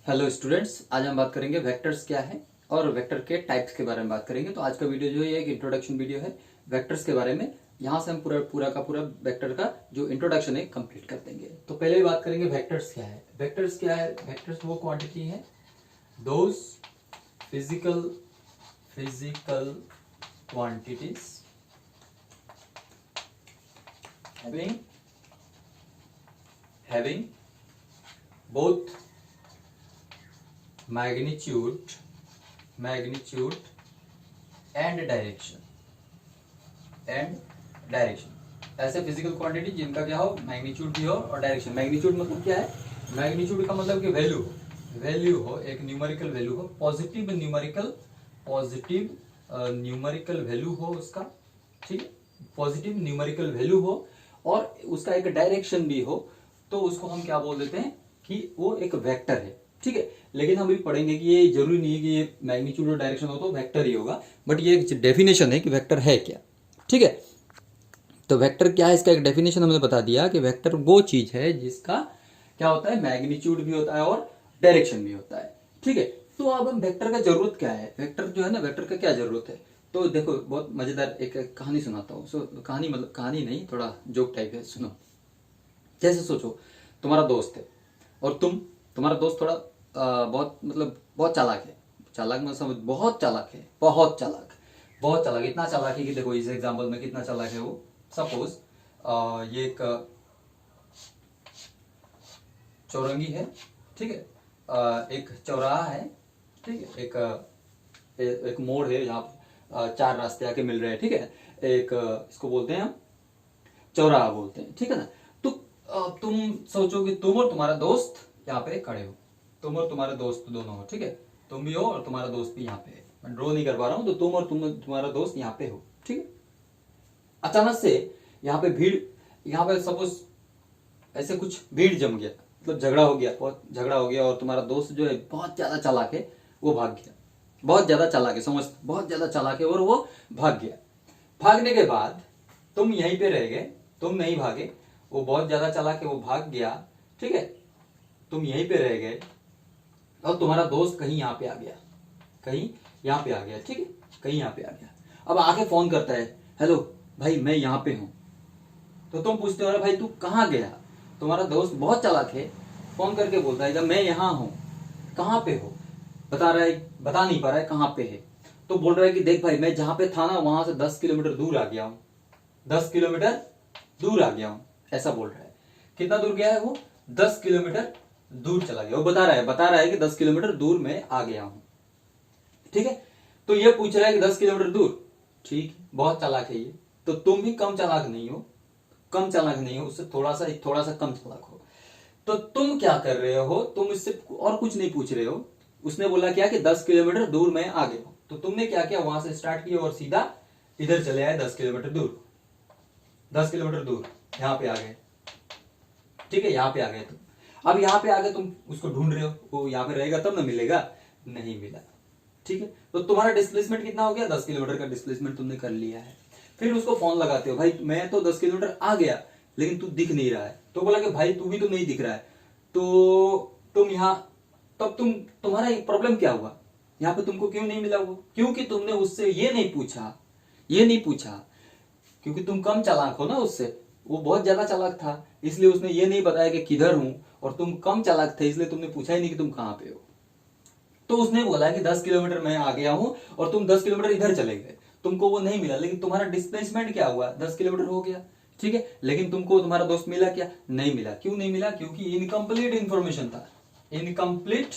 Hello students, आज हम बात करेंगे वेक्टर्स क्या है और वेक्टर के टाइप्स के बारे में बात करेंगे। तो आज का वीडियो जो है एक इंट्रोडक्शन वीडियो है वेक्टर्स के बारे में। यहाँ से हम पूरा पूरा का पूरा वेक्टर का जो इंट्रोडक्शन है कंप्लीट कर देंगे। तो पहले ही बात करेंगे वेक्टर्स क्या है। वेक्टर्स क्या है? वेक्टर्स वो क्वांटिटी है those physical quantities having both magnitude and direction ऐसे फिजिकल क्वांटिटी जिनका क्या हो, मैग्नीट्यूड भी हो और डायरेक्शन। मैग्नीट्यूड मतलब क्या है? मैग्नीट्यूड का मतलब कि वैल्यू हो, एक न्यूमेरिकल वैल्यू हो, पॉजिटिव न्यूमेरिकल वैल्यू हो उसका, ठीक है, पॉजिटिव न्यूमेरिकल वैल्यू हो और उसका एक डायरेक्शन भी हो, तो उसको हम क्या बोल देते हैं कि वो एक वेक्टर है, ठीक है। लेकिन हम भी पढ़ेंगे कि ये जरूरी नहीं है कि ये मैग्नीट्यूड और डायरेक्शन हो तो वेक्टर ही होगा, बट ये एक डेफिनेशन है कि वेक्टर है क्या, ठीक है। तो वेक्टर क्या है, इसका एक डेफिनेशन हमने बता दिया कि वेक्टर वो चीज है जिसका क्या होता है, मैग्नीट्यूड भी होता है और डायरेक्शन भी होता है, ठीक है। तो अब हम वेक्टर का जरूरत क्या है, वेक्टर जो है ना, वेक्टर का क्या जरूरत है? तो देखो, बहुत मजेदार एक कहानी सुनाता हूँ। कहानी मतलब कहानी नहीं, थोड़ा जोक टाइप है, सुनो। जैसे सोचो, तुम्हारा दोस्त है और तुम्हारा दोस्त थोड़ा बहुत मतलब बहुत चालाक है। चालाक मतलब समझ, बहुत चालाक है, बहुत चालाक, इतना चालाक है कि देखो इस एग्जांपल में कितना चालाक है वो। सपोज ये एक चौरंगी है, ठीक है, एक चौराहा है, ठीक है, एक मोड़ है जहाँ चार रास्ते आके मिल रहे हैं, ठीक है। एक इसको बोलते हैं हम चौराहा बोलते हैं, ठीक है ना। तो तुम सोचो कि तुम और तुम्हारा दोस्त यहाँ पे खड़े हो, तुम और तुम्हारे दोस्त दोनों हो, ठीक है। तुम भी हो और तुम्हारा दोस्त भी यहाँ पे है। मैं ड्रॉ नहीं कर पा रहा हूँ, तो तुम और तुम्हारा दोस्त यहाँ पे हो, ठीक है। अचानक से यहाँ पे भीड़, यहाँ पे सपोज ऐसे कुछ भीड़ जम गया, मतलब झगड़ा हो गया, बहुत झगड़ा हो गया और तुम्हारा दोस्त जो है बहुत ज्यादा चालाक है, वो भाग गया। बहुत ज्यादा चालाक है, समझ, बहुत ज्यादा चालाक है और वो भाग गया। भागने के बाद तुम यहीं पे रह गए, तुम नहीं भागे, वो बहुत ज्यादा चालाक है, वो भाग गया, ठीक है। तुम यहीं पे रह गए और तुम्हारा दोस्त कहीं यहाँ पे आ गया, कहीं यहाँ पे आ गया, ठीक है, कहीं यहाँ पे आ गया। अब आके फोन करता है, हेलो भाई मैं यहाँ पे हूँ। तो तुम पूछते हो, अरे भाई तू कहाँ गया? तुम्हारा दोस्त बहुत चालाक है, फोन करके बोलता है, जब मैं यहाँ हूँ। कहाँ पे हो? बता नहीं पा रहा है कहाँ पे है। तो बोल रहा है कि देख भाई, मैं जहां पे था ना वहां से 10 किलोमीटर दूर आ गया हूं, 10 किलोमीटर दूर आ गया हूं, ऐसा बोल रहा है। कितना दूर गया है वो? 10 किलोमीटर दूर चला गया। वो बता रहा है कि 10 किलोमीटर दूर मैं आ गया हूं, ठीक है। तो ये पूछ रहा है कि 10 किलोमीटर दूर, ठीक, बहुत चालाक है ये। तो तुम भी कम चालाक नहीं हो, उससे थोड़ा सा कम चालाक हो। तो तुम क्या कर रहे हो, तुम इससे और कुछ नहीं पूछ रहे हो। उसने बोला क्या कि 10 किलोमीटर दूर मैं आ गया हूं, तो तुमने क्या किया, वहां से स्टार्ट किया और सीधा इधर चले आए 10 किलोमीटर दूर। 10 किलोमीटर दूर यहां पे आ गए, ठीक है, यहां पे आ गए तुम। अब यहां पे आगे तुम उसको ढूंढ रहे हो, वो यहां पे रहेगा तब ना मिलेगा, नहीं मिला, ठीक है। तो तुम्हारा डिस्प्लेसमेंट कितना हो गया? 10 किलोमीटर का डिस्प्लेसमेंट तुमने कर लिया है। फिर उसको फोन लगाते हो, भाई मैं तो 10 किलोमीटर आ गया लेकिन तू दिख नहीं रहा है। तो बोला कि भाई तू भी तो नहीं दिख रहा है, तो तुम यहाँ, तब तुम्हारा प्रॉब्लम क्या हुआ? यहाँ पे तुमको क्यों नहीं मिला वो? क्योंकि तुमने उससे ये नहीं पूछा, क्योंकि तुम कम चालाक हो ना उससे, वो बहुत ज्यादा चालाक था, इसलिए उसने ये नहीं बताया कि किधर हूं, और तुम कम चालाक थे इसलिए तुमने पूछा ही नहीं कि तुम कहां पे हो। तो उसने बोला कि 10 किलोमीटर मैं आ गया हूं और तुम 10 किलोमीटर इधर चले गए, तुमको वो नहीं मिला, लेकिन तुम्हारा डिस्प्लेसमेंट क्या हुआ? 10 किलोमीटर हो गया, ठीक है। लेकिन तुमको तुम्हारा दोस्त मिला क्या? नहीं मिला। क्यों नहीं मिला? क्योंकि इनकम्प्लीट इंफॉर्मेशन था, इनकम्प्लीट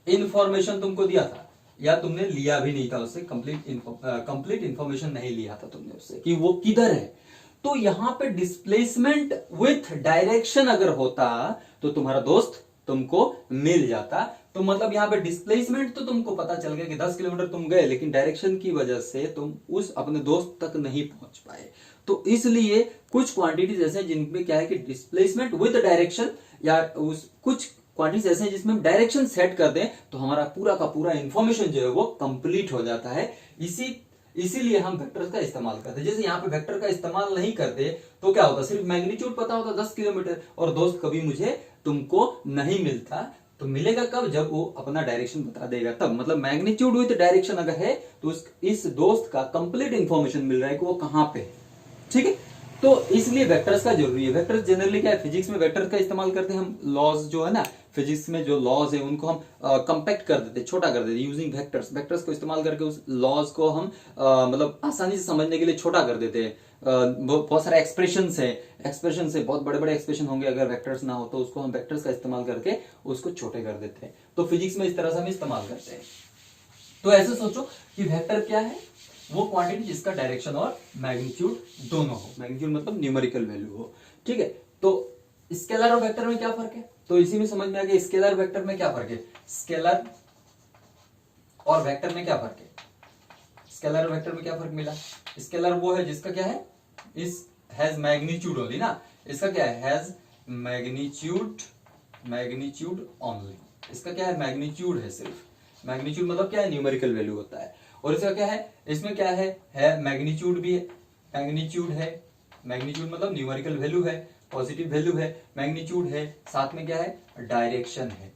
इंफॉर्मेशन तुमको दिया था, या तुमने लिया भी नहीं था उससे, कंप्लीट इंफॉर्मेशन नहीं लिया था तुमने उससे कि वो किधर है। तो यहां पे डिस्प्लेसमेंट विथ डायरेक्शन अगर होता तो तुम्हारा दोस्त तुमको मिल जाता। तो मतलब यहां पे डिस्प्लेसमेंट तो तुमको पता चल गया कि 10 किलोमीटर तुम गए, लेकिन डायरेक्शन की वजह से तुम उस अपने दोस्त तक नहीं पहुंच पाए। तो इसलिए कुछ क्वांटिटीज ऐसे हैं जिनमें क्या है कि डिस्प्लेसमेंट विद डायरेक्शन, या उस कुछ क्वांटिटीज ऐसे हैं जिसमें हम डायरेक्शन सेट कर दें तो हमारा पूरा का पूरा इंफॉर्मेशन जो है वो कंप्लीट हो जाता है। इसीलिए हम वेक्टर का इस्तेमाल करते हैं। जैसे यहाँ पे वेक्टर का इस्तेमाल नहीं करते तो क्या होता, सिर्फ मैग्नीट्यूड पता होता 10 किलोमीटर, और दोस्त कभी मुझे तुमको नहीं मिलता, तो मिलेगा कब, जब वो अपना डायरेक्शन बता देगा तब। मतलब मैग्नीट्यूड विद डायरेक्शन अगर है तो इस दोस्त का कंप्लीट इंफॉर्मेशन मिल रहा है कि वो कहां पे है, ठीक है। तो इसलिए वेक्टर्स का जरूरी है। वेक्टर्स जनरली क्या है, फिजिक्स में वेक्टर का इस्तेमाल करते हैं हम, लॉज जो है ना, फिजिक्स में जो लॉज है उनको हम कंपैक्ट कर देते, छोटा कर देते यूजिंग वेक्टर्स। वेक्टर्स को इस्तेमाल करके उस लॉज को हम मतलब आसानी से समझने के लिए छोटा कर देते हैं। बहुत सारे एक्सप्रेशंस है, बहुत बड़े बड़े एक्सप्रेशन होंगे, अगर वेक्टर्स ना हो तो उसको हम वेक्टर्स का इस्तेमाल करके उसको छोटे कर देते हैं। तो फिजिक्स में इस तरह से हम इस्तेमाल करते हैं। तो ऐसे सोचो कि वेक्टर क्या है, वो क्वांटिटी जिसका डायरेक्शन और मैग्नीट्यूड दोनों हो। मैग्नीट्यूड मतलब न्यूमेरिकल वैल्यू हो, ठीक है। तो स्केलर और वेक्टर में क्या फर्क है, तो इसी में समझ में आ गया स्केलर वेक्टर में क्या फर्क है। स्केलर और वेक्टर में क्या फर्क है, स्केलर और वेक्टर में क्या फर्क मिला। स्केलर वो है जिसका क्या है, इस हैज मैग्नीट्यूड ओनली ना, इसका क्या है, हैज मैग्नीट्यूड ओनली। इसका क्या है, मैग्नीट्यूड है सिर्फ। मैग्नीट्यूड मतलब क्या है, न्यूमेरिकल वैल्यू होता है। और इसका क्या है, इसमें क्या है मैग्नीट्यूड भी है, मैग्नीट्यूड है, मैग्नीट्यूड मतलब न्यूमेरिकल वैल्यू है, पॉजिटिव वैल्यू है, मैग्नीट्यूड है, साथ में क्या है, डायरेक्शन है,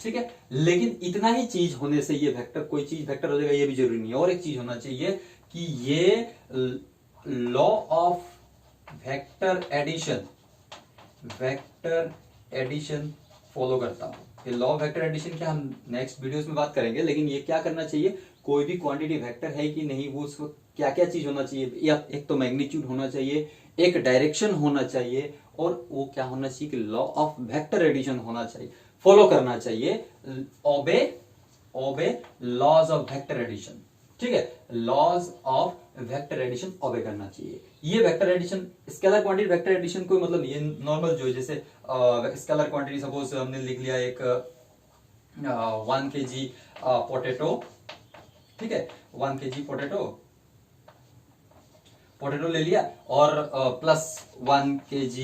ठीक है। लेकिन इतना ही चीज होने से ये वेक्टर, कोई चीज वेक्टर हो जाएगा ये भी जरूरी नहीं है। और एक चीज होना चाहिए कि ये law of vector addition follow करता हूं। ये लॉ ऑफ वेक्टर एडिशन क्या हम नेक्स्ट वीडियोस में बात करेंगे, लेकिन ये क्या करना चाहिए, कोई भी क्वांटिटी वेक्टर है कि नहीं, वो उसको क्या क्या चीज होना चाहिए, या एक तो मैग्नीट्यूड होना चाहिए, एक डायरेक्शन होना चाहिए, और वो क्या होना चाहिए कि लॉ ऑफ वेक्टर एडिशन होना चाहिए, फॉलो करना चाहिए, ओबे लॉज ऑफ वेक्टर एडिशन, ठीक है। लॉज ऑफ वेक्टर एडिशन ओबे करना चाहिए। ये vector addition, scalar quantity vector addition कोई मतलब नहीं है, नॉर्मल जो है, जैसे स्केलर क्वांटिटी सपोज हमने लिख लिया एक 1 kg पोटैटो, ठीक है, 1 kg पोटैटो ले लिया, और प्लस 1 kg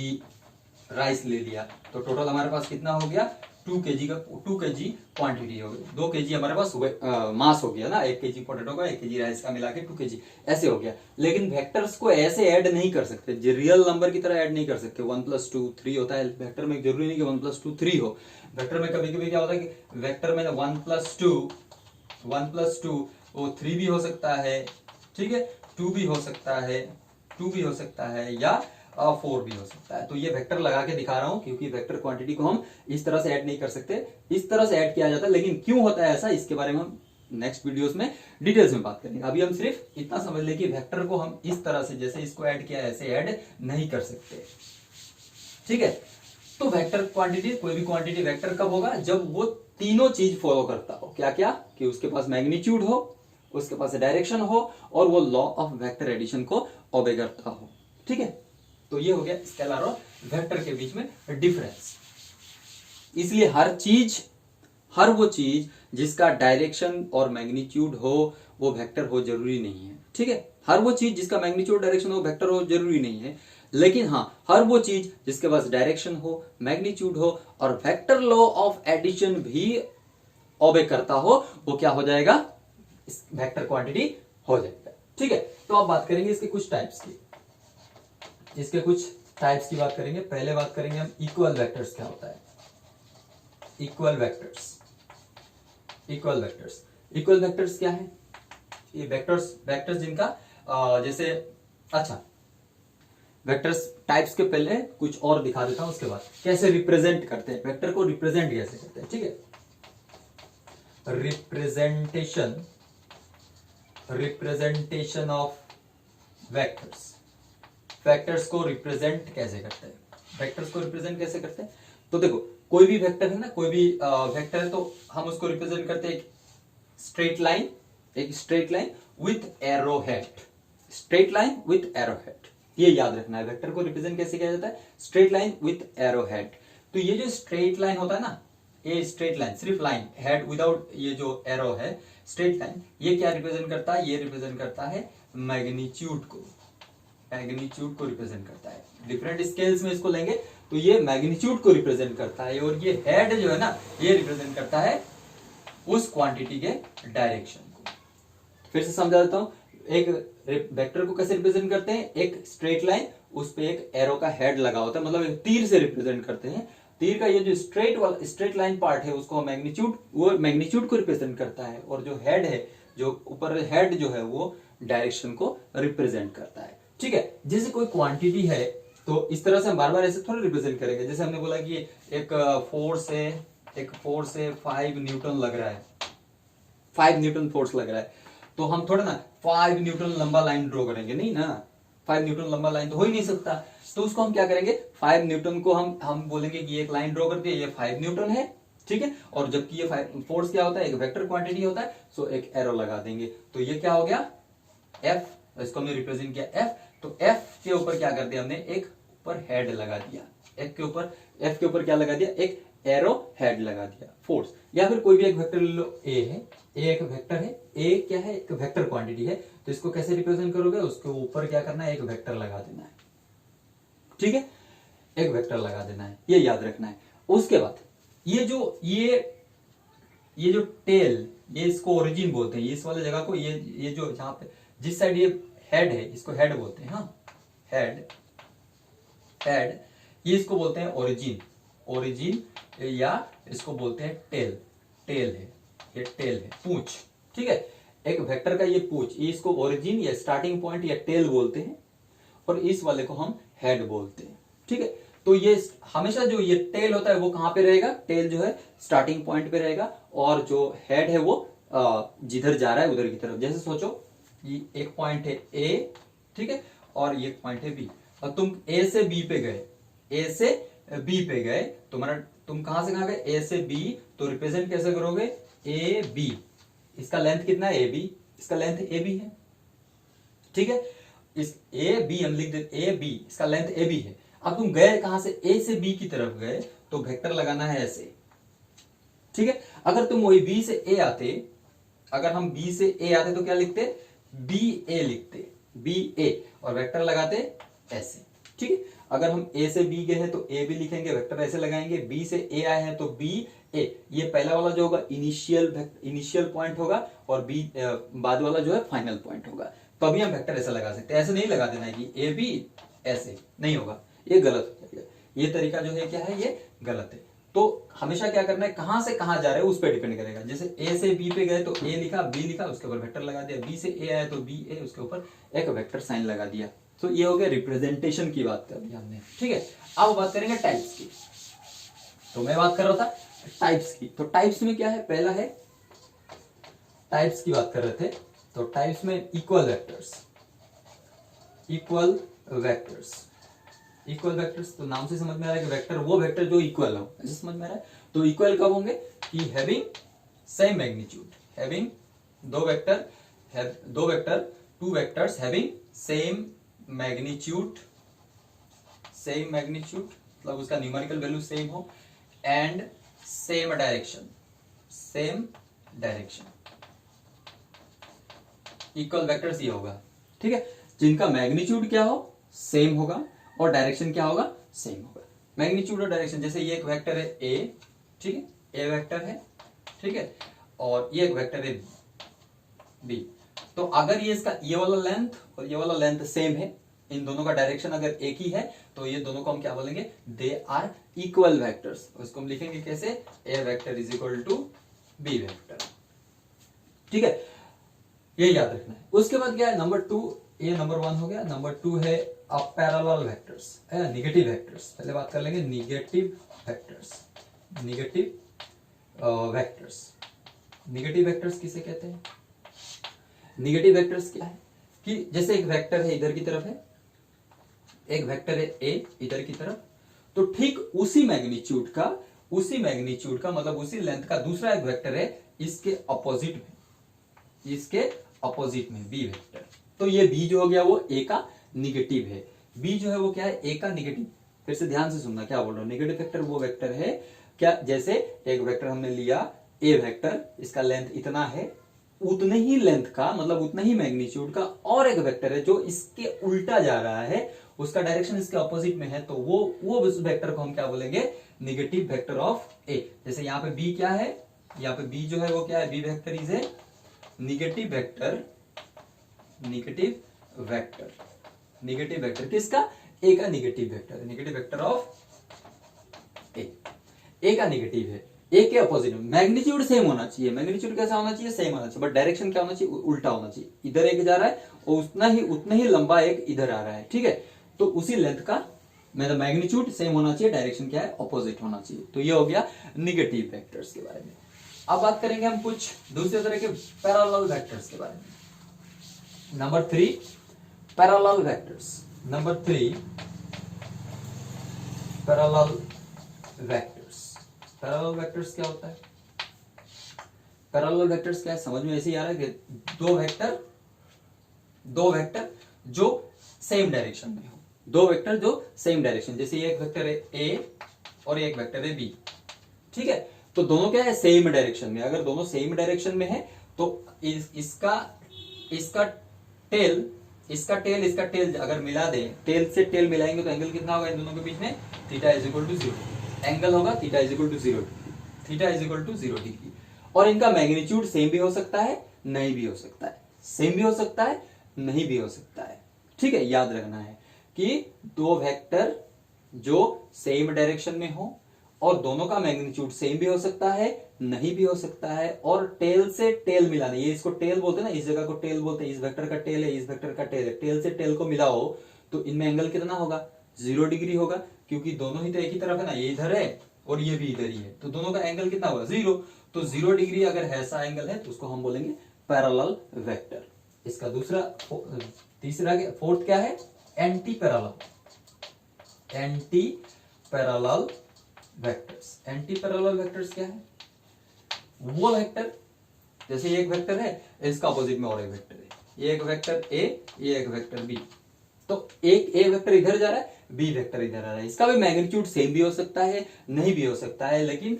राइस ले लिया, तो टोटल हमारे पास कितना हो गया, 2 kg क्वांटिटी हो गई, 2 kg हमारे पास मास हो गया ना, 1 kg पोटैटो का 1 kg राइस का मिला के 2 kg ऐसे हो गया। लेकिन वेक्टर्स को ऐसे ऐड नहीं कर सकते, रियल नंबर की तरह ऐड नहीं कर सकते। 1 + 2 3 होता है वेक्टर में, जरूरी नहीं कि 1 + 2 3 हो। वेक्टर में कभी कभी क्या होता है कि वेक्टर में 1 + 2 वो 3 भी हो सकता है, ठीक है, 2 भी हो सकता है, या 4 भी हो सकता है। तो ये वेक्टर लगा के दिखा रहा हूं, क्योंकि वेक्टर क्वांटिटी को हम इस तरह से ऐड नहीं कर सकते, इस तरह से ऐड किया जाता है। लेकिन क्यों होता है ऐसा, इसके बारे में हम नेक्स्ट वीडियोस में डिटेल्स में बात करेंगे। अभी हम सिर्फ इतना समझ ले कि वेक्टर को हम इस तरह से, जैसे इसको ऐड किया ऐसे ऐड नहीं कर सकते, ठीक है। तो वेक्टर क्वांटिटी, कोई भी क्वांटिटी वेक्टर कब होगा, जब वो तीनों चीज फॉलो करता हो। क्या क्या, कि उसके पास मैग्नीट्यूड हो, उसके पास डायरेक्शन हो, और वो लॉ ऑफ वेक्टर एडिशन को ओबे करता हो, ठीक है। तो ये हो गया स्केलर और वेक्टर के बीच में डिफरेंस। इसलिए हर वो चीज जिसका डायरेक्शन और मैग्नीट्यूड हो वो वेक्टर हो जरूरी नहीं है, ठीक है। हर वो चीज जिसका मैग्नीट्यूड डायरेक्शन हो वेक्टर हो जरूरी नहीं है। लेकिन हाँ, हर वो चीज जिसके पास डायरेक्शन हो, मैग्नीट्यूड हो, और वेक्टर लॉ ऑफ एडिशन भी ओबे करता हो, वो क्या हो जाएगा, वेक्टर क्वांटिटी हो जाएगा, ठीक है। तो अब बात करेंगे इसके कुछ टाइप्स की, बात करेंगे। पहले बात करेंगे हम इक्वल वेक्टर्स क्या होता है। इक्वल वेक्टर्स क्या है, ये वेक्टर्स जिनका जैसे, अच्छा, वेक्टर्स टाइप्स के पहले कुछ और दिखा देता हूं, उसके बाद कैसे रिप्रेजेंट करते हैं वेक्टर को, रिप्रेजेंट कैसे करते हैं, ठीक है। रिप्रेजेंटेशन ऑफ वेक्टर्स को रिप्रेजेंट कैसे करते हैं, तो देखो, कोई भी वेक्टर है ना, कोई भी वेक्टर है, तो हम उसको रिप्रेजेंट करते हैं एक straight line with arrow head, ये याद रखना है। वेक्टर को रिप्रेजेंट कैसे किया जाता है, straight line with arrow head. तो ये जो स्ट्रेट लाइन होता है ना, ये स्ट्रेट लाइन, सिर्फ लाइन, हेड विदाउट ये जो एरो है, स्ट्रेट लाइन, ये क्या रिप्रेजेंट करता है, ये रिप्रेजेंट करता है मैग्नीट्यूड को रिप्रेजेंट करता है। डिफरेंट स्केल्स में इसको लेंगे तो ये मैग्नीट्यूड को रिप्रेजेंट करता है, और ये हेड जो है ना, ये रिप्रेजेंट करता है उस क्वांटिटी के डायरेक्शन को। फिर से समझा देता हूं, एक वेक्टर को कैसे रिप्रेजेंट करते हैं, एक स्ट्रेट लाइन, उस पे एक एरो का हेड लगा होता है, मतलब एक तीर से रिप्रेजेंट करते हैं। तीर का ये जो स्ट्रेट लाइन पार्ट है उसको मैग्नीट्यूड को रिप्रेजेंट करता है, और जो हेड है, जो ऊपर हेड जो है वो डायरेक्शन को रिप्रेजेंट करता है। ठीक है, जैसे कोई क्वांटिटी है तो इस तरह से हम बार बार ऐसे थोड़ा रिप्रेजेंट करेंगे। जैसे हमने बोला कि एक फोर्स से 5 न्यूटन लग रहा है, 5 न्यूटन फोर्स लग रहा है, तो हम थोड़ा ना 5 न्यूटन लंबा लाइन ड्रॉ करेंगे, नहीं ना, 5 न्यूटन लंबा लाइन तो हो ही नहीं सकता। तो उसको हम क्या करेंगे, 5 न्यूटन को हम बोलेंगे कि एक लाइन ड्रॉ कर दिया, ये 5 न्यूटन है, ठीक है। और जबकि ये फोर्स क्या होता है, एक वेक्टर क्वांटिटी होता है, सो एक एरो लगा देंगे, तो ये क्या हो गया एफ, इसको हमने रिप्रेजेंट किया एफ। तो एफ के ऊपर क्या कर दिया हमने, एक ऊपर हेड लगा दिया, एफ के ऊपर क्या लगा दिया, एक एरो हेड लगा दिया, फोर्स। या फिर कोई भी एक वेक्टर ले लो, ए है, ए एक वेक्टर है, ए क्या है, एक वेक्टर क्वांटिटी है, तो इसको कैसे रिप्रेजेंट करोगे, उसके ऊपर क्या करना है, एक वेक्टर लगा देना है, ठीक है, एक वेक्टर लगा देना है, ये याद रखना है। उसके बाद ये जो टेल, ये इसको ओरिजिन बोलते हैं, इस वाले जगह को, ये जो जहां पे जिस साइड ये हेड है इसको हेड बोलते हैं, हाँ हेड, ये इसको बोलते हैं ओरिजिन, या इसको बोलते हैं टेल है, ये टेल है, पूंछ, ठीक है। एक वेक्टर का ये पूंछ, ये इसको ओरिजिन या स्टार्टिंग पॉइंट या टेल बोलते हैं, और इस वाले को हम हेड बोलते हैं, ठीक है। तो ये हमेशा जो ये टेल होता है वो कहां पे रहेगा, टेल जो है स्टार्टिंग पॉइंट पे रहेगा, और जो हेड है वो जिधर जा रहा है उधर की तरफ। जैसे सोचो ये एक पॉइंट है ए, ठीक है, और ये पॉइंट है बी, और तुम ए से बी पे गए, तुम कहां से कहां गए, ए से बी, तो रिप्रेजेंट कैसे करोगे, ए बी, इसका लेंथ कितना है, ए बी, इसका लेंथ ए बी है, ठीक है। इस ए बी हम लिख देते, ए बी, इसका लेंथ ए बी है। अब तुम गए कहां से, ए से बी की तरफ गए, तो वेक्टर लगाना है ऐसे, ठीक है। अगर तुम वही बी से ए आते, अगर हम बी से ए आते तो क्या लिखते, बी ए लिखते, बी ए, और वेक्टर लगाते ऐसे, ठीक है। अगर हम ए से बी गए हैं तो ए भी लिखेंगे, वेक्टर ऐसे लगाएंगे, बी से ए आए हैं तो बी ए, ये पहला वाला जो होगा इनिशियल पॉइंट होगा, और बी बाद वाला जो है फाइनल पॉइंट होगा। तो अभी हम वेक्टर ऐसे लगा सकते हैं, ऐसे नहीं लगा देना है कि ए बी, ऐसे नहीं होगा, ये गलत हो जाएगा, ये तरीका जो है क्या है, ये गलत है। तो हमेशा क्या करना है, कहां से कहां जा रहे हैं उस पर डिपेंड करेगा। जैसे ए से बी पे गए तो ए लिखा, बी लिखा, उसके ऊपर वेक्टर लगा दिया, बी से ए आया तो बी ए, उसके ऊपर एक वेक्टर साइन लगा दिया। तो ये हो गया रिप्रेजेंटेशन की बात कर दी हमने, ठीक है। अब बात करेंगे टाइप्स की। तो मैं बात कर रहा था टाइप्स की, तो टाइप्स में क्या है, पहला है टाइप्स की बात कर रहे थे, तो टाइप्स में इक्वल वेक्टर्स, तो नाम से समझ में आ रहा है कि वेक्टर वो वेक्टर जो इक्वल हो, ऐसे समझ में आ रहा है। तो इक्वल कब होंगे, कि having same magnitude, having two vectors having same magnitude, मतलब उसका न्यूमेरिकल वैल्यू सेम हो, and same direction, equal vectors ये होगा, ठीक है, जिनका मैग्नीट्यूड क्या हो, सेम होगा, और डायरेक्शन क्या होगा, सेम होगा। मैग्नीट्यूड और डायरेक्शन, जैसे ये एक वेक्टर है ए, ठीक है, ए वेक्टर है, ठीक है, और ये एक वेक्टर है बी। तो अगर ये इसका ये वाला लेंथ और ये वाला लेंथ सेम है, इन दोनों का डायरेक्शन अगर एक ही है, तो ये दोनों को हम क्या बोलेंगे, दे आर इक्वल वेक्टर्स। उसको हम लिखेंगे कैसे, A vector is equal to B vector, ठीक है, ये याद रखना है। उसके बाद क्या है, नंबर 2, ये नंबर 1 हो गया। नंबर 2 है पैरेलल वेक्टर्स, निगेटिव वेक्टर्स। पहले बात कर लेंगे निगेटिव वेक्टर्स किसे कहते हैं। निगेटिव वेक्टर्स क्या है, कि जैसे एक वेक्टर है इधर की तरफ है, एक वेक्टर है ए इधर की तरफ, तो ठीक उसी मैग्नीट्यूड का मतलब उसी लेंथ का दूसरा एक वेक्टर है इसके अपोजिट में बी वेक्टर। तो ये बी जो हो गया वो ए का निगेटिव है, बी जो है वो क्या है, ए का निगेटिव। फिर से ध्यान से सुनना क्या बोल रहा हूं, निगेटिव वेक्टर वो वेक्टर है क्या, जैसे एक वेक्टर हमने लिया ए वेक्टर, इसका लेंथ इतना है, उतने ही लेंथ का मतलब उतना ही मैग्नीट्यूड का और एक वेक्टर है जो इसके उल्टा जा रहा है, उसका डायरेक्शन इसके ऑपोजिट में है, तो वो उस वेक्टर को हम क्या बोलेंगे, निगेटिव वेक्टर ऑफ ए। जैसे यहाँ पे बी क्या है, यहाँ पे बी जो है वो क्या है, B vector is A negative vector किसका, ए का negative vector of A. A का निगेटिव है, ए के अपोजिट में मैग्नीट्यूड सेम होना चाहिए। मैग्नीट्यूड कैसा होना चाहिए? सेम होना चाहिए, बट डायरेक्शन क्या होना चाहिए? उल्टा होना चाहिए। इधर एक जा रहा है और उतना ही लंबा एक इधर आ रहा है, ठीक है, तो उसी लेंथ का मतलब मैग्नीट्यूड सेम होना चाहिए, डायरेक्शन क्या है? ऑपोजिट होना चाहिए। तो ये हो गया निगेटिव वेक्टर्स के बारे में। अब बात करेंगे हम कुछ दूसरे तरह के पैरेलल वेक्टर्स के बारे में। Number 3 parallel vectors. Number 3 parallel vectors. Parallel vectors क्या होता है? पैरेलल वेक्टर्स क्या है? समझ में ऐसे ही आ रहा है कि दो वेक्टर जो सेम डायरेक्शन में हो, दो वेक्टर जो सेम डायरेक्शन, जैसे एक वेक्टर है ए और एक वेक्टर है बी, ठीक है, तो दोनों क्या है? सेम डायरेक्शन में। अगर दोनों सेम डायरेक्शन में है तो इसका टेल अगर मिला दे, टेल से टेल मिलाएंगे तो एंगल कितना होगा इन दोनों के बीच में? Theta is equal to 0। Angle होगा theta is equal to 0, theta is equal to 0 degree. और इनका मैग्नीट्यूड सेम भी हो सकता है, नहीं भी हो सकता है, सेम भी हो सकता है, नहीं भी हो सकता है, ठीक है। याद रखना है कि दो वेक्टर जो सेम डायरेक्शन में हो और दोनों का मैग्नीट्यूड सेम भी हो सकता है, नहीं भी हो सकता है, और टेल से टेल मिलाना, ये इसको टेल बोलते हैं ना, इस जगह को टेल बोलते हैं, इस वेक्टर का टेल है, इस वेक्टर का टेल है, टेल से टेल को मिलाओ तो इनमें एंगल कितना होगा? 0 डिग्री होगा, क्योंकि दोनों ही तो एक ही तरफ है ना, ये इधर है और ये भी इधर ही है, तो दोनों का एंगल कितना होगा? 0। तो 0 डिग्री अगर ऐसा एंगल है तो उसको हम बोलेंगे पैरेलल वेक्टर। इसका तीसरा फोर्थ क्या है? Anti parallel. Anti parallel vectors. Anti parallel vectors क्या है? वो वेक्टर, जैसे एक वेक्टर है, इसका अपोजिट में और एक वेक्टर है, ये एक वेक्टर ए, ये एक वेक्टर बी, तो एक ए वेक्टर इधर जा रहा है, बी वेक्टर इधर आ रहा है, इसका भी मैग्नीट्यूड सेम भी हो सकता है, नहीं भी हो सकता है, लेकिन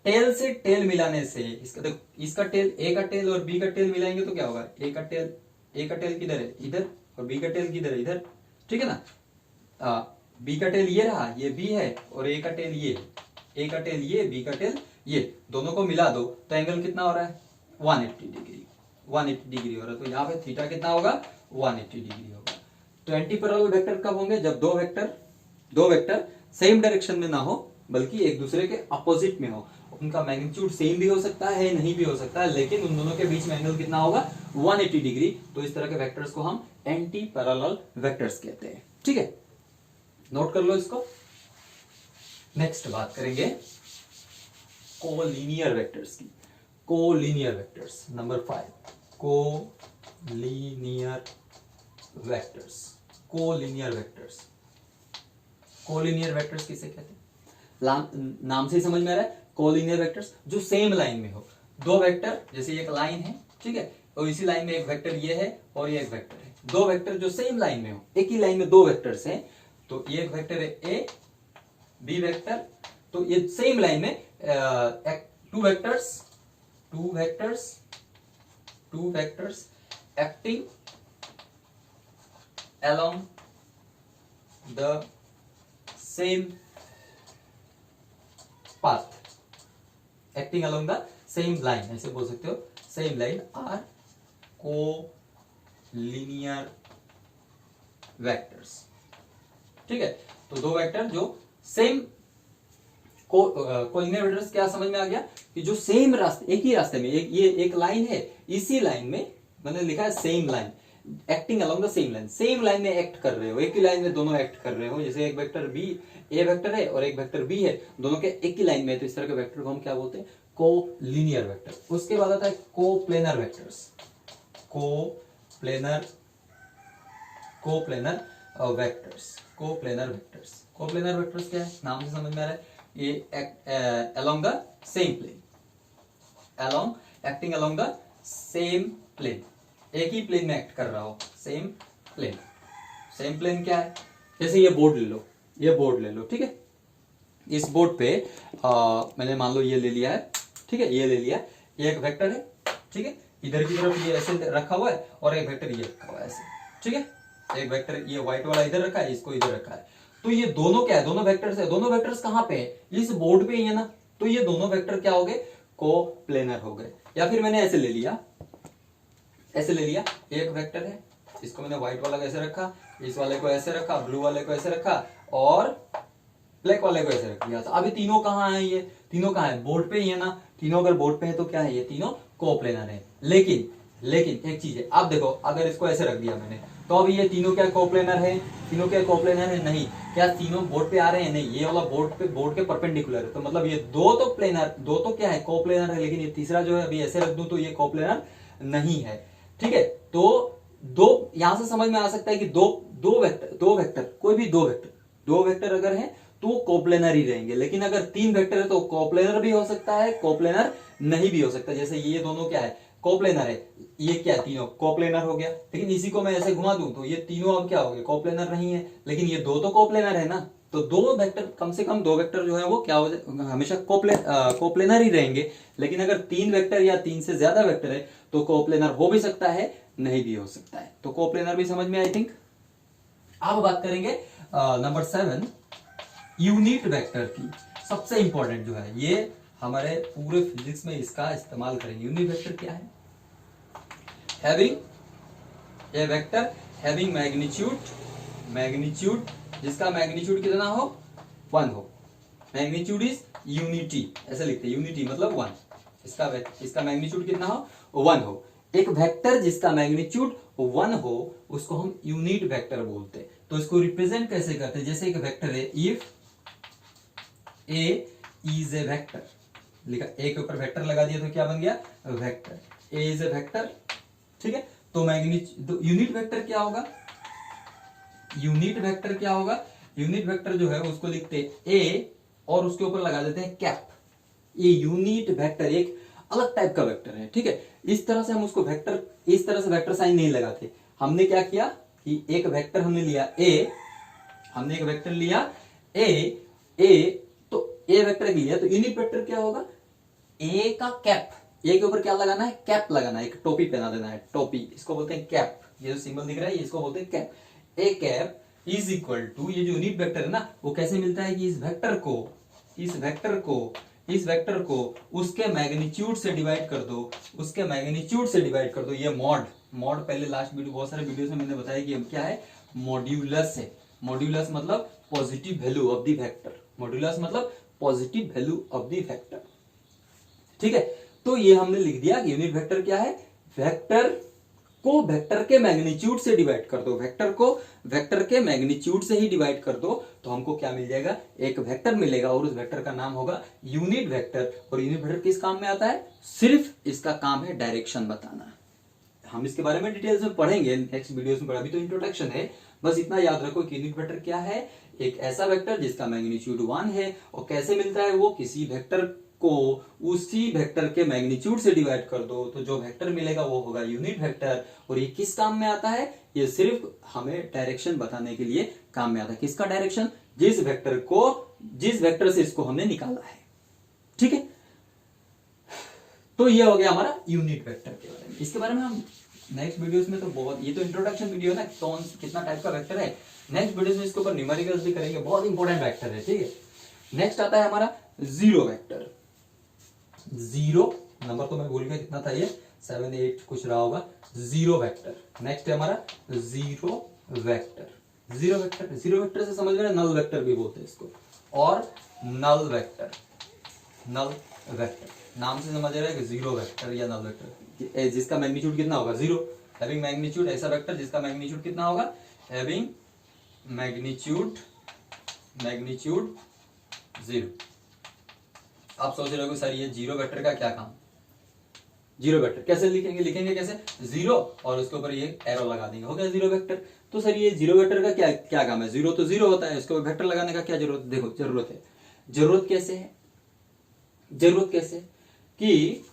टेल से टेल मिलाने से इसका देखो, इसका टेल, ए का टेल और बी का टेल मिलाएंगे तो क्या होगा? ए का टेल किधर है? इधर, और बी का टेल किधर है? इधर, ठीक है ना। बी का टेल ये रहा, ये बी है, और ए का टेल ये, ए का टेल ये, बी का टेल ये, दोनों को मिला दो तो एंगल कितना हो रहा है? 180 डिग्री। 180 डिग्री हो रहा है, तो यहाँ पे थीटा कितना होगा? 180 डिग्री होगा। तो एंटी पैरेलल वेक्टर कब होंगे? जब दो वेक्टर सेम डायरेक्शन में ना हो, बल्कि एक दूसरे के अपोजिट में हो, उनका मैग्नीट्यूड सेम भी हो सकता है, नहीं भी हो सकता है, लेकिन उन दोनों के बीच में एंगल कितना होगा? 180 डिग्री। तो इस तरह के वेक्टर्स को हम एंटी पैरेलल वेक्टर्स कहते हैं, ठीक है, नोट कर लो इसको। नेक्स्ट बात करेंगे कोलिनियर वेक्टर्स की। Collinear vectors number 5। Collinear vectors. Collinear vectors. Collinear vectors किसे कहते हैं? नाम से ही समझ में आ रहा है, कोलिनियर वेक्टर्स जो सेम लाइन में हो। दो वेक्टर, जैसे एक लाइन है, ठीक है, और इसी लाइन में एक वेक्टर ये है और ये एक वेक्टर है, दो वेक्टर जो सेम लाइन में हो, एक ही लाइन में दो वेक्टर्स हैं, तो ये एक वेक्टर है ए, बी वेक्टर, तो ये सेम लाइन में two vectors acting along the same path, acting along the same line, ऐसे बोल सकते हो, same line are co-linear vectors, ठीक है। तो दो वेक्टर जो सेम, कोलिनियर वेक्टर्स क्या समझ में आ गया? कि जो सेम रास्ते, एक ही रास्ते में, ये एक लाइन है, इसी लाइन में मैंने लिखा है same line, acting along the same line, same line में एक्ट कर रहे हो, एक ही लाइन में दोनों एक्ट कर रहे हो, जैसे एक वेक्टर बी, ए वेक्टर है और एक वेक्टर बी है, दोनों के एक ही लाइन में है, तो इस तरह के वेक्टर को हम क्या बोलते हैं? Collinear vector. उसके बाद आता है coplanar vectors. Coplanar vectors. Coplanar vectors क्या है? नाम से समझ में आ रहा है, ये along the same plane, acting along the same plane, एक ही प्लेन में एक्ट कर रहा हो, सेम प्लेन क्या है? जैसे ये बोर्ड ले लो, ठीक है, इस बोर्ड पे मैंने मान लो ये ले लिया है, ठीक है, ये ले लिया, ये एक वेक्टर है, ठीक है, इधर की तरफ ये ऐसे रखा हुआ है और एक वेक्टर ये रखा हुआ है ऐसे, ठीक है, एक वेक्टर ये व्हाइट वाला इधर रखा है, इसको इधर रखा है, तो ये दोनों क्या है? दोनों वेक्टर्स है। दोनों वेक्टर्स कहां पे है? इस बोर्ड पे ही है ना, तो ये दोनों वेक्टर क्या हो गए? कोप्लेनर हो गए। या फिर मैंने ऐसे ले लिया, एक वेक्टर है, इसको मैंने व्हाइट वाला कैसे रखा, इस वाले को ऐसे रखा, ब्लू वाले को ऐसे रखा, और ब्लैक वाले को ऐसे रख दिया था। अभी तीनों कहाँ है, ये तीनों कहाँ है, बोर्ड पे ही है ना, तीनों अगर बोर्ड पे है तो क्या है, ये तीनों कोप्लेनर है। लेकिन एक चीज है, अब देखो अगर इसको ऐसे रख दिया मैंने, तो अब ये तीनों क्या कोप्लेनर है, तीनों क्या कोप्लेनर है, नहीं। क्या तीनों बोर्ड पे आ रहे हैं, नहीं। ये वाला बोर्ड के परपेंडिकुलर है, तो मतलब ये दो तो प्लेनर, दो तो क्या है, कोप्लेनर है, लेकिन ये तीसरा जो है अभी ऐसे रख दूं तो ये कोप्लेनर नहीं है। ठीक है, तो दो यहां से समझ में आ सकता है कि दो वेक्टर कोई भी दो वेक्टर अगर है तो कोप्लेनर ही रहेंगे। लेकिन अगर तीन वेक्टर है तो कोप्लेनर भी हो सकता है, कोप्लेनर नहीं भी हो सकता। जैसे ये दोनों क्या है, कोप्लेनर है, ये क्या तीनों कोप्लेनर हो गया। लेकिन इसी को मैं ऐसे घुमा दूं तो ये तीनों अब क्या हो गए, कोप्लेनर नहीं है। लेकिन ये दो तो कोप्लेनर है ना, तो दो वेक्टर, कम से कम दो वेक्टर जो है वो क्या हो जाए, हमेशा कोप्लेनर ही रहेंगे। लेकिन अगर तीन वेक्टर या तीन से ज्यादा वेक्टर है तो कोप्लेनर हो भी सकता है, नहीं भी हो सकता है। तो कोप्लेनर भी समझ में आई थिंक। अब बात करेंगे नंबर 7 यूनिट वेक्टर की। सबसे इंपॉर्टेंट जो है, ये हमारे पूरे फिजिक्स में इसका इस्तेमाल करेंगे। यूनिट वेक्टर क्या है, having a vector having magnitude जिसका मैग्नीट्यूड कितना हो, 1 हो। मैग्नीट्यूड इज यूनिटी, ऐसे लिखते हैं, यूनिटी मतलब 1। इसका मैग्नीट्यूड कितना हो, 1 हो। एक वेक्टर जिसका मैग्नीट्यूड 1 हो उसको हम यूनिट वेक्टर बोलते हैं। तो इसको रिप्रेजेंट कैसे करते हैं, जैसे एक वेक्टर है, if A is a vector, लिखा ए के ऊपर वेक्टर लगा दिया तो क्या बन गया, vector. A is a vector, ठीक है। तो यूनिट वेक्टर क्या होगा, यूनिट वेक्टर क्या होगा, यूनिट वेक्टर जो है उसको लिखते हैं ए और उसके ऊपर लगा देते हैं कैप। ये यूनिट वेक्टर एक अलग टाइप का वेक्टर है, ठीक है। इस तरह से हम उसको वेक्टर, इस तरह से वेक्टर साइन नहीं लगाते। हमने क्या किया कि एक वेक्टर हमने लिया ए, हमने एक वेक्टर लिया ए तो ए वेक्टर लिया, तो यूनिट वेक्टर क्या होगा, ए का कैप, ए के ऊपर क्या लगाना है, कैप लगाना है, एक टोपी पहना देना है, टोपी, इसको बोलते हैं कैप। ये जो सिंबल दिख रहा है इसको बोलते हैं cap. A cap is equal to, ये जो यूनिट वेक्टर है ना, वो कैसे मिलता है कि इस वेक्टर को उसके मैग्नीट्यूड से डिवाइड कर दो, उसके मैग्नीट्यूड से डिवाइड कर दो। ये मॉड पहले लास्ट वीडियो, बहुत सारे वीडियोस में मैंने बताया कि क्या है, मॉड्यूलस है। मॉड्यूलस मतलब positive value of the vector, modulus मतलब positive value of the vector, ठीक है। तो ये हमने लिख दिया कि यूनिट वेक्टर क्या है, वेक्टर को वेक्टर के मैग्नीट्यूड से डिवाइड कर दो, वेक्टर को वेक्टर के मैग्नीट्यूड से ही डिवाइड कर दो तो हमको क्या मिल जाएगा, एक वेक्टर मिलेगा और उस वेक्टर का नाम होगा यूनिट वेक्टर। और यूनिट वेक्टर किस काम में आता है, सिर्फ इसका काम है डायरेक्शन बताना। हम इसके बारे में डिटेल्स में पढ़ेंगे नेक्स्ट वीडियोस में, अभी तो इंट्रोडक्शन है। बस इतना याद रखो कि यूनिट वेक्टर क्या है, एक ऐसा वेक्टर जिसका मैग्नीट्यूड 1 है। और कैसे मिलता है वो, किसी वेक्टर को उसी वेक्टर के मैग्नीट्यूड से डिवाइड कर दो तो जो वेक्टर मिलेगा वो होगा यूनिट वेक्टर। और ये किस काम में आता है, ये सिर्फ हमें डायरेक्शन बताने के लिए काम में आता है। किसका डायरेक्शन, जिस वेक्टर से इसको हमने निकाला है, ठीक है। तो ये हो गया हमारा यूनिट वेक्टर के बारे में। इसके बारे में हम नेक्स्ट वीडियोस में तो बहुत, ये तो इंट्रोडक्शन वीडियो है ना, कौन कितना टाइप का वेक्टर है, नेक्स्ट वीडियोस में इसके ऊपर न्यूमेरिकल्स भी करेंगे, बहुत इंपॉर्टेंट वेक्टर है, ठीक है। नेक्स्ट आता है हमारा जीरो वेक्टर। जीरो नंबर तो मैं भूल गया कितना था, ये 7 8 कुछ रहा होगा। जीरो वेक्टर, नेक्स्ट है हमारा जीरो वेक्टर। जीरो वेक्टर से समझ में, नल वेक्टर भी बोलते हैं इसको, और नल वेक्टर नाम से समझ रहे हैं कि जीरो वेक्टर या नल वेक्टर, जिसका मैग्नीट्यूड कितना होगा, जीरो। हैविंग मैग्नीट्यूड, ऐसा वेक्टर जिसका मैग्नीट्यूड कितना होगा, हैविंग मैग्नीट्यूड जीरो। आप सोच रहे हो सर ये जीरो वेक्टर का क्या काम, जीरो वेक्टर कैसे लिखेंगे कैसे, जीरो और उसके ऊपर ये एरो लगा देंगे, हो गया जीरो वेक्टर। तो सर ये जीरो वेक्टर का क्या काम है, जीरो तो जीरो होता है, इसके ऊपर वेक्टर लगाने का क्या जरूरत, देखो जरूरत कैसे कि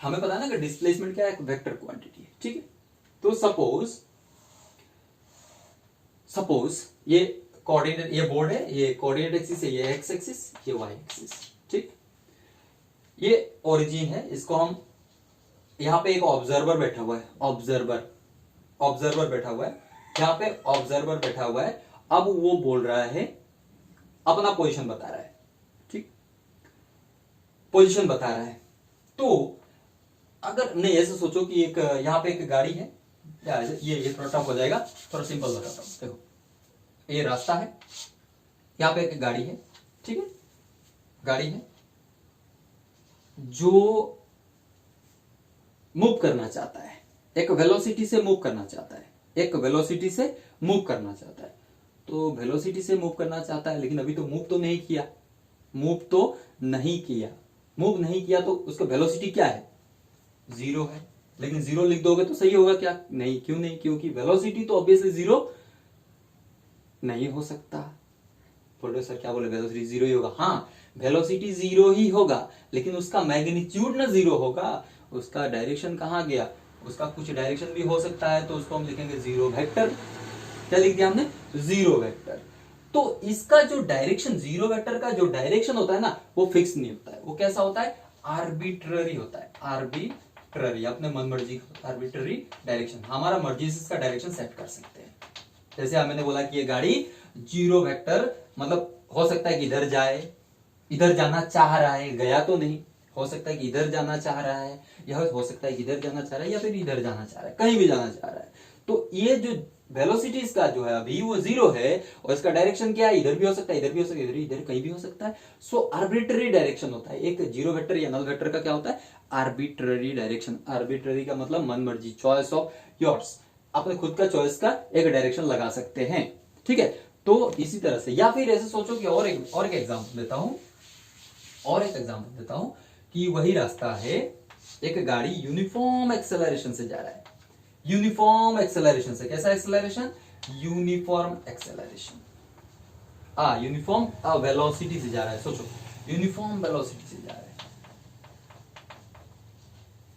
हमें पता है ना कि डिस्प्लेसमेंट क्या है, वेक्टर क्वांटिटी है, ठीक है। तो सपोज ये कोऑर्डिनेट, ये बोर्ड है, ये कोऑर्डिनेट एक्सिस है, ये एक्स एक्सिस, ये वाई एक्सिस, ठीक। ये ओरिजिन है, इसको हम, यहां पे एक ऑब्जर्वर बैठा हुआ है, ऑब्जर्वर बैठा हुआ है, यहां पे ऑब्जर्वर बैठा हुआ है। अब वो बोल रहा है, अपना पोजीशन बता रहा है, ठीक, पोजीशन बता रहा है। तो अगर नहीं, ऐसे सोचो कि एक यहां पे एक गाड़ी है, या ये थोड़ा टफ हो जाएगा, थोड़ा सिंपल बताता हूं। देखो ये रास्ता है, यहाँ पे एक गाड़ी है, ठीक है, गाड़ी है जो मूव करना चाहता है, एक वेलोसिटी से मूव करना चाहता है, एक वेलोसिटी से मूव करना चाहता है। तो वेलोसिटी से मूव करना चाहता है, लेकिन अभी तो मूव तो नहीं किया, मूव तो नहीं किया, मूव नहीं किया, तो उसका वेलोसिटी क्या है, 0 है। लेकिन 0 लिख दोगे तो सही होगा क्या, नहीं, क्यों नहीं, क्योंकि वेलोसिटी तो ऑब्वियसली 0 नहीं हो सकता। बोलो सर क्या बोले, वेलोसिटी 0 ही होगा। हाँ, वेलोसिटी 0 ही होगा, लेकिन उसका मैग्नीट्यूड ना 0 होगा, उसका डायरेक्शन कहाँ गया, उसका कुछ डायरेक्शन भी हो सकता है, तो उसको हम लिखेंगे 0 वेक्टर। क्या लिख दिया हमने, 0 वेक्टर। तो इसका जो डायरेक्शन, 0 वेक्टर का जो डायरेक्शन होता है ना, वो फिक्स नहीं होता है, वो कैसा होता है, आर्बिट्ररी होता है, आर्बिट्ररी, अपने मन मर्जी का आर्बिट्ररी डायरेक्शन, हमारा मर्जी से इसका डायरेक्शन सेट कर सकते हैं। जैसे मैंने बोला कि ये गाड़ी 0 वेक्टर, मतलब हो सकता है कि इधर जाए, इधर जाना चाह रहा है, गया तो नहीं, हो सकता है कि इधर जाना चाह रहा है, या हो सकता है कि इधर जाना चाह रहा है, या फिर इधर जाना चाह रहा है, कहीं भी जाना चाह रहा है। तो ये जो वेलोसिटी इसका जो है अभी वो 0 है, और इसका डायरेक्शन क्या है, इधर भी हो सकता है, इधर भी हो सकता है, इधर कहीं भी हो सकता है। सो आर्बिट्ररी डायरेक्शन होता है। एक 0 वेक्टर या नल वेक्टर का क्या होता है, आर्बिट्ररी डायरेक्शन। आर्बिट्ररी का मतलब मन मर्जी, चॉइस ऑफ योर्स, अपने खुद का चॉइस का एक डायरेक्शन लगा सकते हैं। ठीक है, तो इसी तरह से, या फिर ऐसे सोचो कि और एक एग्जांपल देता हूं, और एक एग्जांपल देता हूं कि वही रास्ता है, एक गाड़ी यूनिफॉर्म एक्सेलरेशन से जा रहा है, यूनिफॉर्म एक्सेलरेशन से। कैसा acceleration, uniform acceleration, uniform velocity से जा रहा है। सोचो, यूनिफॉर्म वेलोसिटी से जा रहा है,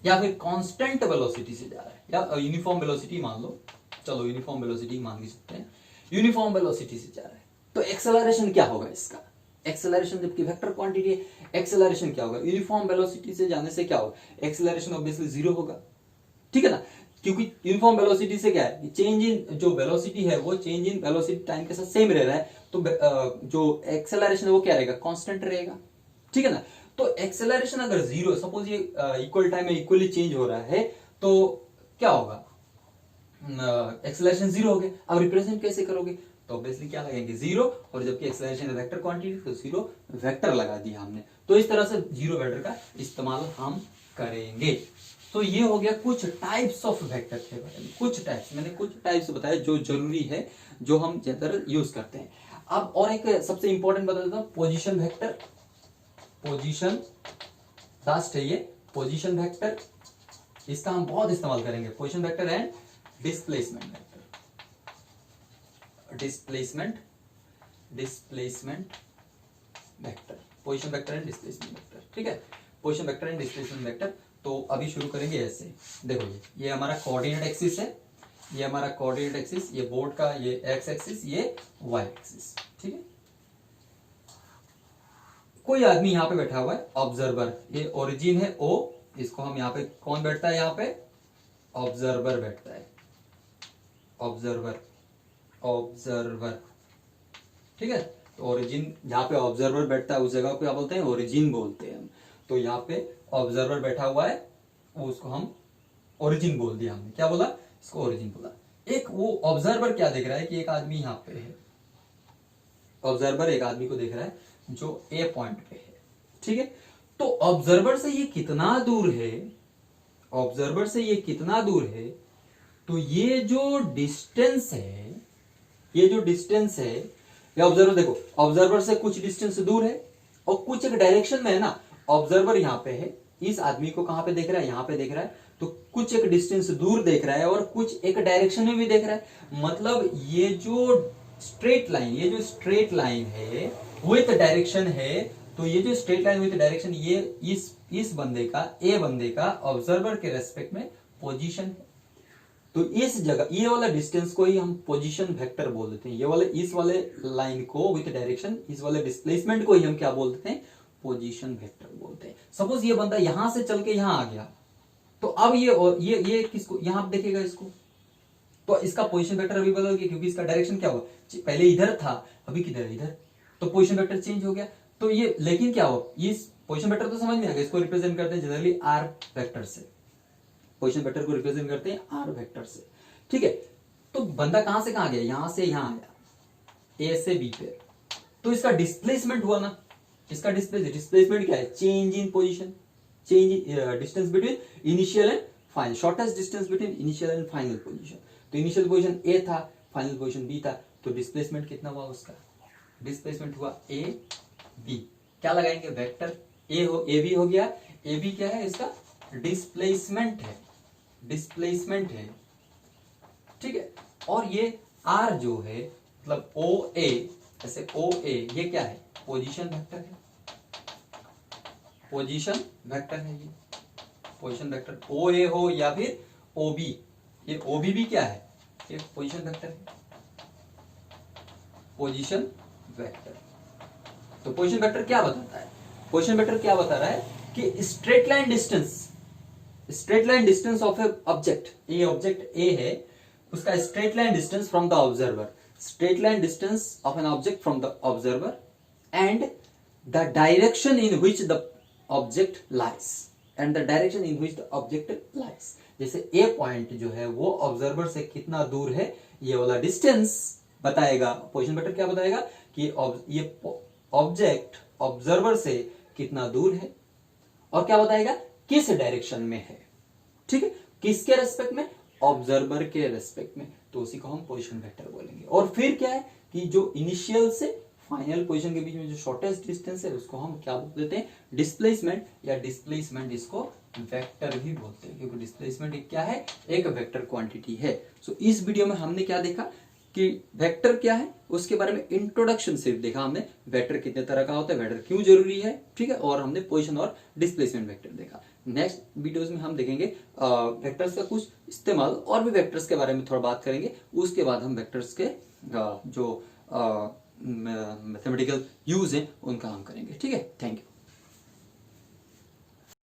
या फिर कांस्टेंट वेलोसिटी से जा रहा है, या यूनिफॉर्म वेलोसिटी मान लो, चलो यूनिफॉर्म वेलोसिटी मान के सकते हैं, यूनिफॉर्म वेलोसिटी से जा रहा है। तो एक्सेलरेशन क्या होगा इसका, एक्सेलरेशन जबकि वेक्टर क्वांटिटी है, एक्सेलरेशन क्या होगा, यूनिफॉर्म वेलोसिटी से जाने से क्या होगा, एक्सेलरेशन ऑब्वियसली 0 होगा। ठीक है ना, क्योंकि यूनिफॉर्म वेलोसिटी से क्या है, चेंज इन जो वेलोसिटी है वो चेंज इन वेलोसिटी टाइम के साथ सेम रह रहा है, तो जो एक्सेलरेशन है वो क्या रहेगा, कांस्टेंट रहेगा। ठीक है ना, तो एक्सेलरेशन अगर 0, सपोज ये इक्वल टाइम में इक्वली चेंज हो रहा है, तो क्या होगा, एक्सेलरेशन 0 हो गया। अब रिप्रेजेंट कैसे करोगे, तो ऑब्वियसली क्या लगेंगे, 0, और जबकि एक्सेलरेशन है वेक्टर क्वांटिटी, तो 0 वेक्टर लगा दिया हमने। तो इस तरह से 0 वेक्टर का इस्तेमाल हम करेंगे। तो ये हो गया कुछ टाइप्स ऑफ वेक्टर के बारे में, कुछ टाइप्स, मैंने कुछ टाइप्स बताया जो जरूरी है, जो हम ज्यादातर यूज करते हैं। अब और एक सबसे इंपॉर्टेंट बता देता हूं, पोजीशन वेक्टर, पोजीशन लास्ट है ये, पोजीशन वेक्टर, इसका हम बहुत इस्तेमाल करेंगे, position vector and displacement vector, displacement vector, position vector and displacement vector. ठीक है, position vector and displacement vector. तो अभी शुरू करेंगे ऐसे, देखो ये हमारा कोऑर्डिनेट एक्सिस है, ये हमारा कोऑर्डिनेट एक्सिस, ये बोर्ड का ये एक्स एक्सिस, ये वाई एक्सिस। ठीक है, कोई आदमी यहां पे बैठा हुआ है, ऑब्जर्वर, ये ओरिजिन है O, इसको हम यहां पे, कौन बैठता है यहां पे, ऑब्जर्वर बैठता है, ऑब्जर्वर, ऑब्जर्वर। ठीक है, तो ओरिजिन जहां पे ऑब्जर्वर बैठता है उस जगह को क्या बोलते हैं, ओरिजिन बोलते हैं हम। तो यहाँ पे ऑब्जर्वर बैठा हुआ है, वो उसको हम ओरिजिन बोल दिया हमने, क्या बोला, इसको ओरिजिन बोला। एक वो ऑब्जर्वर क्या देख रहा है कि एक आदमी यहाँ पे है, ऑब्जर्वर एक आदमी को देख रहा है जो ए पॉइंट पे है। ठीक है, तो ऑब्जर्वर से ये कितना दूर है, ऑब्जर्वर से ये कितना दूर है, तो ये जो डिस्टेंस है, ये जो डिस्टेंस है, ये ऑब्जर्वर देखो, ऑब्जर्वर से कुछ डिस्टेंस दूर है और कुछ एक डायरेक्शन में है ना, ऑब्जर्वर यहां पे है, इस आदमी को कहां पे देख रहा है, यहां पे देख रहा है, तो कुछ एक डिस्टेंस दूर देख रहा है और कुछ एक डायरेक्शन में भी देख रहा है। मतलब ये जो स्ट्रेट लाइन, ये जो स्ट्रेट लाइन है विथ डायरेक्शन है, तो ये जो स्ट्रेट लाइन विथ डायरेक्शन, ये इस बंदे का, ए बंदे का ऑब्जर्वर के रेस्पेक्ट में पोजीशन है। तो इस जगह ये वाला डिस्टेंस को ही हम पोजीशन वेक्टर बोल देते हैं, ये वाले, इस वाले लाइन को विथ डायरेक्शन, इस वाले डिस्प्लेसमेंट को ही हम क्या बोलते हैं, पोजीशन वेक्टर बोलते हैं। सपोज ये बंदा यहां से चल के यहां आ गया, तो अब ये किसको, यहां देखेगा इसको, तो इसका पोजीशन वेक्टर अभी बदल गया, क्योंकि इसका डायरेक्शन क्या हुआ, पहले इधर था, अभी किधर, इधर, तो पोजीशन वेक्टर चेंज हो गया। तो ये, लेकिन क्या हो, इस पोजीशन वेक्टर तो समझ में आ गया, इसको रिप्रेजेंट करते हैं जनरली आर वेक्टर से, पोजीशन वेक्टर को रिप्रेजेंट करते हैं आर वेक्टर से। ठीक है, तो बंदा कहां से कहां गया, यहां से यहां आया, ए से बी पे, तो इसका डिस्प्लेसमेंट हुआ ना, इसका डिस्प्लेसमेंट क्या है, change in position, change in distance between initial and final, shortest distance between initial and final position. तो इनिशियल पोजीशन ए था, फाइनल पोजीशन बी था, तो डिस्प्लेसमेंट कितना हुआ उसका, डिस्प्लेसमेंट हुआ ए बी। क्या लगाएंगे, वेक्टर ए हो, ए बी हो गया, ए बी क्या है, इसका डिस्प्लेसमेंट है, डिस्प्लेसमेंट है, ठीक है। और ये आर जो है मतलब ओ ए, ऐसे ओ ए, ये क्या है, पोजीशन वेक्टर है, पोजीशन वेक्टर है, ये पोजीशन वेक्टर ओ ए हो या फिर ओ बी, ये ओ बी भी क्या है, ये पोजीशन वेक्टर है, पोजीशन वेक्टर। तो पोजीशन वेक्टर क्या बताता है, पोजीशन वेक्टर क्या बता रहा है कि straight line distance, straight line distance of A object, ये ऑब्जेक्ट ए है, उसका straight line distance from the observer, straight line distance of an object from the observer and the direction in which the object lies, and the direction in which the object lies. जैसे ए point जो है वो observer से कितना दूर है, ये वाला डिस्टेंस बताएगा, पोजीशन वेक्टर क्या बताएगा कि ये ऑब्जेक्ट ऑब्जर्वर से कितना दूर है, और क्या बताएगा किस डायरेक्शन में है, ठीक है, किसके रेस्पेक्ट में, ऑब्जर्वर के रेस्पेक्ट में, तो उसी को हम पोजीशन वेक्टर बोलेंगे। और फिर क्या है कि जो इनिशियल से फाइनल पोजीशन के बीच में जो शॉर्टेस्ट डिस्टेंस है उसको हम क्या बोल देते हैं, डिस्प्लेसमेंट, या डिस्प्लेसमेंट इसको वेक्टर भी बोलते हैं, क्योंकि डिस्प्लेसमेंट एक क्या है, एक वेक्टर क्वांटिटी है। सो इस वीडियो में हमने क्या देखा कि वेक्टर क्या है, उसके बारे में इंट्रोडक्शन सिर्फ देखा हमने, वेक्टर कितने तरह का होता है, वेक्टर क्यों जरूरी है, ठीक है, और हमने पोजीशन और डिस्प्लेसमेंट वेक्टर देखा। नेक्स्ट वीडियोस में हम देखेंगे वेक्टर्स का कुछ इस्तेमाल, और भी वेक्टर्स के बारे में थोड़ा बात करेंगे, उसके बाद हम वेक्टर्स के जो मैथमेटिकल यूज है उनका हम करेंगे, ठीक है। Thank you.